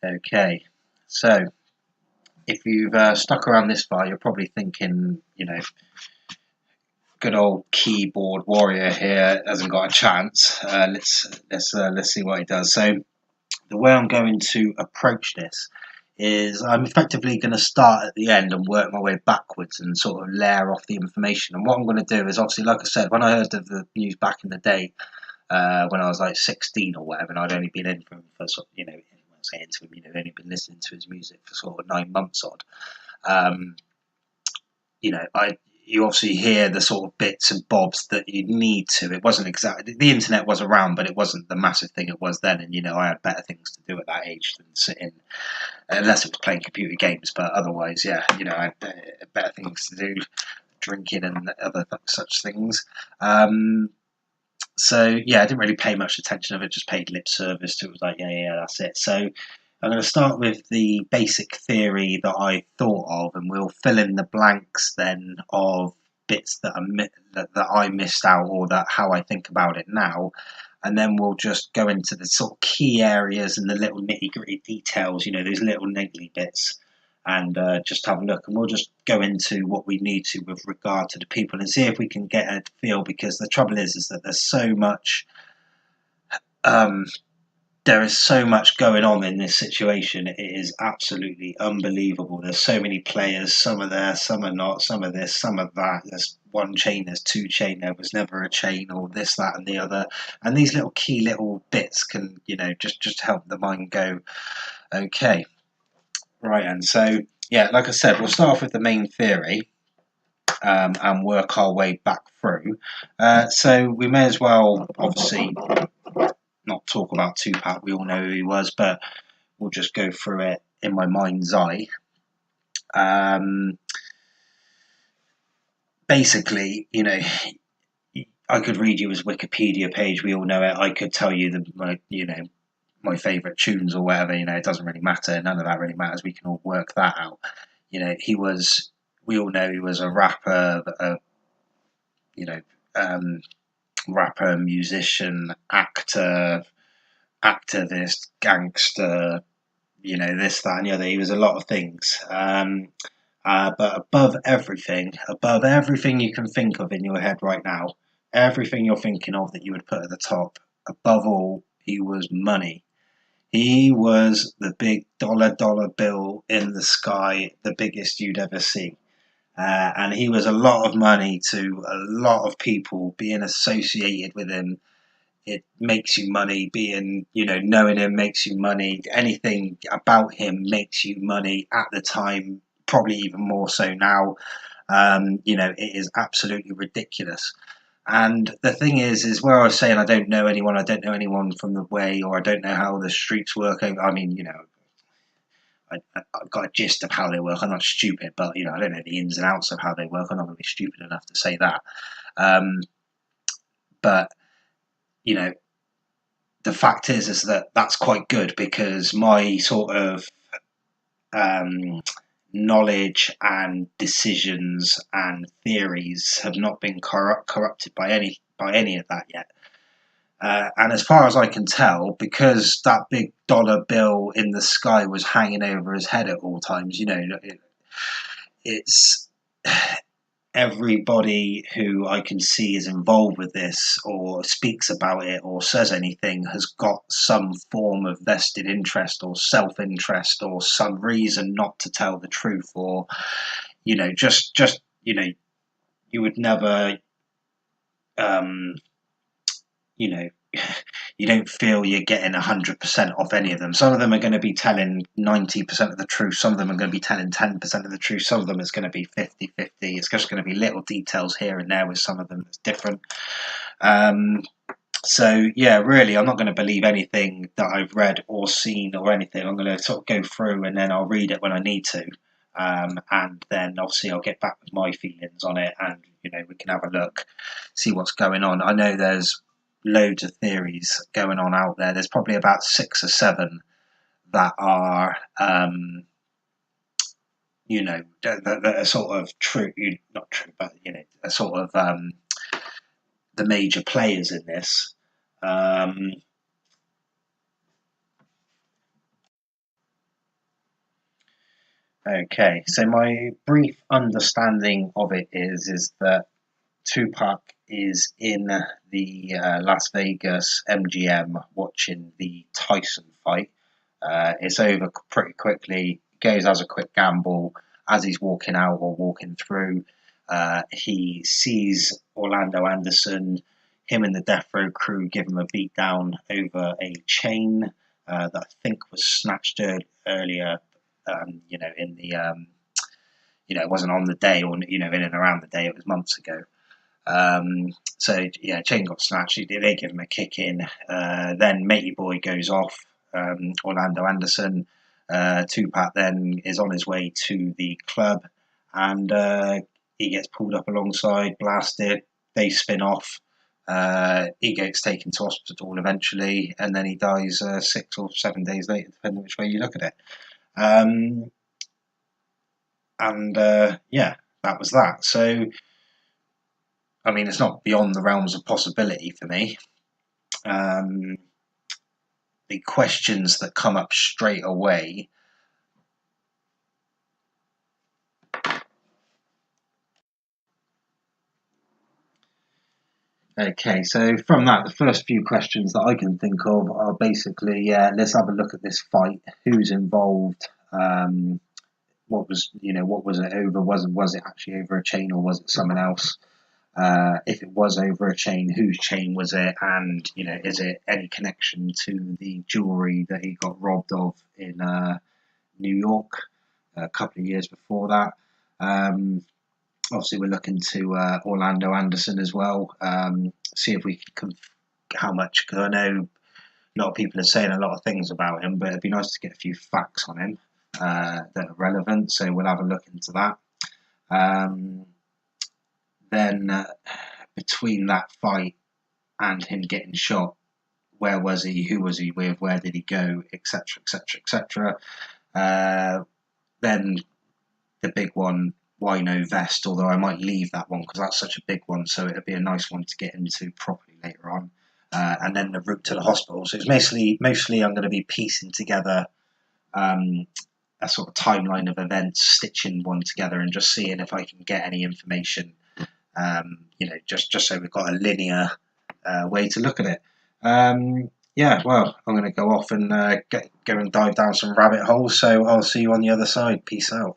Okay, so if you've stuck around this far, you're probably thinking, good old keyboard warrior here hasn't got a chance. Let's see what he does. So the way I'm going to approach this is I'm effectively going to start at the end and work my way backwards and sort of layer off the information. And what I'm going to do is, obviously, like I said, when I heard of the news back in the day, when I was like 16 or whatever, and I'd only been in for sort of, saying to him, only been listening to his music for sort of 9 months odd. Um, you obviously hear the sort of bits and bobs that you need to. It wasn't exactly, the internet was around, but it wasn't the massive thing it was then. And I had better things to do at that age than sit in, unless it was playing computer games. But otherwise, yeah, I had better things to do, drinking and other such things. So yeah, I didn't really pay much attention of it, just paid lip service to it. Was like, yeah, that's it. So I'm going to start with the basic theory that I thought of, and we'll fill in the blanks then of bits that I missed out, or that how I think about it now, and then we'll just go into the sort of key areas and the little nitty gritty details, those little niggly bits, and just have a look, and we'll just go into what we need to with regard to the people and see if we can get a feel, because the trouble is that there's so much there is so much going on in this situation. It is absolutely unbelievable. There's so many players. Some are there, some are not. Some are this, some are that. There's one chain, there's two chain. There was never a chain, or this, that, and the other. And these little key little bits can, just help the mind go, okay, right. And so, yeah, like I said, we'll start off with the main theory. And work our way back through. So we may as well, obviously, not talk about Tupac. We all know who he was, but we'll just go through it in my mind's eye. Basically, I could read you his Wikipedia page. We all know it. I could tell you my favourite tunes or whatever. It doesn't really matter. None of that really matters. We can all work that out. He was. We all know he was a rapper. Rapper, musician, actor, activist, gangster, this, that, and the other. He was a lot of things. But above everything you can think of in your head right now, everything you're thinking of that you would put at the top, above all, he was money. He was the big dollar bill in the sky, the biggest you'd ever see. And he was a lot of money to a lot of people. Being associated with him, it makes you money. Being, knowing him makes you money. Anything about him makes you money at the time, probably even more so now. It is absolutely ridiculous. And the thing is where I was saying I don't know anyone from the way, or I don't know how the streets work. I mean, I've got a gist of how they work. I'm not stupid, but I don't know the ins and outs of how they work. I'm not going to be stupid enough to say that. But the fact is that that's quite good, because my sort of knowledge and decisions and theories have not been corrupted by any of that yet. And as far as I can tell, because that big dollar bill in the sky was hanging over his head at all times, it's everybody who I can see is involved with this, or speaks about it, or says anything, has got some form of vested interest or self-interest, or some reason not to tell the truth, or just you would never you know you don't feel you're getting 100% off any of them. Some of them are going to be telling 90% of the truth. Some of them are going to be telling 10% of the truth. Some of them is going to be 50-50. It's just going to be little details here and there with some of them that's different. So yeah, really, I'm not going to believe anything that I've read or seen or anything. I'm going to sort of go through, and then I'll read it when I need to. And then obviously I'll get back with my feelings on it, and we can have a look, see what's going on. I know there's loads of theories going on out there. There's probably about 6 or 7 that are, that are sort of true, not true, but are sort of the major players in this. Okay, so my brief understanding of it is that Tupac is in the Las Vegas MGM watching the Tyson fight. It's over pretty quickly. Goes as a quick gamble. As he's walking out or walking through, he sees Orlando Anderson. Him and the Death Row crew give him a beat down over a chain that I think was snatched earlier. In the it wasn't on the day, or in and around the day. It was months ago. So yeah, chain got snatched. They give him a kick in. Then Matey Boy goes off. Orlando Anderson. Tupac then is on his way to the club, and he gets pulled up alongside, blasted. They spin off. He gets taken to hospital eventually, and then he dies 6 or 7 days later, depending which way you look at it. Yeah, that was that. So I mean, it's not beyond the realms of possibility for me. The questions that come up straight away. Okay, so from that, the first few questions that I can think of are basically, let's have a look at this fight. Who's involved? What was it over? Was it actually over a chain, or was it someone else? If it was over a chain, whose chain was it? And is it any connection to the jewelry that he got robbed of in New York a couple of years before that? Obviously, we're looking to Orlando Anderson as well. See if we can how much, because I know a lot of people are saying a lot of things about him, but it'd be nice to get a few facts on him that are relevant. So we'll have a look into that. Then between that fight and him getting shot, where was he? Who was he with? Where did he go? Etc. Etc. Etc. Then the big one, why no vest? Although I might leave that one because that's such a big one, so it'd be a nice one to get into properly later on. And then the route to the hospital. So it's mostly I'm going to be piecing together a sort of timeline of events, stitching one together, and just seeing if I can get any information. Just so we've got a linear way to look at it. Yeah, well, I'm going to go off and go and dive down some rabbit holes. So I'll see you on the other side. Peace out.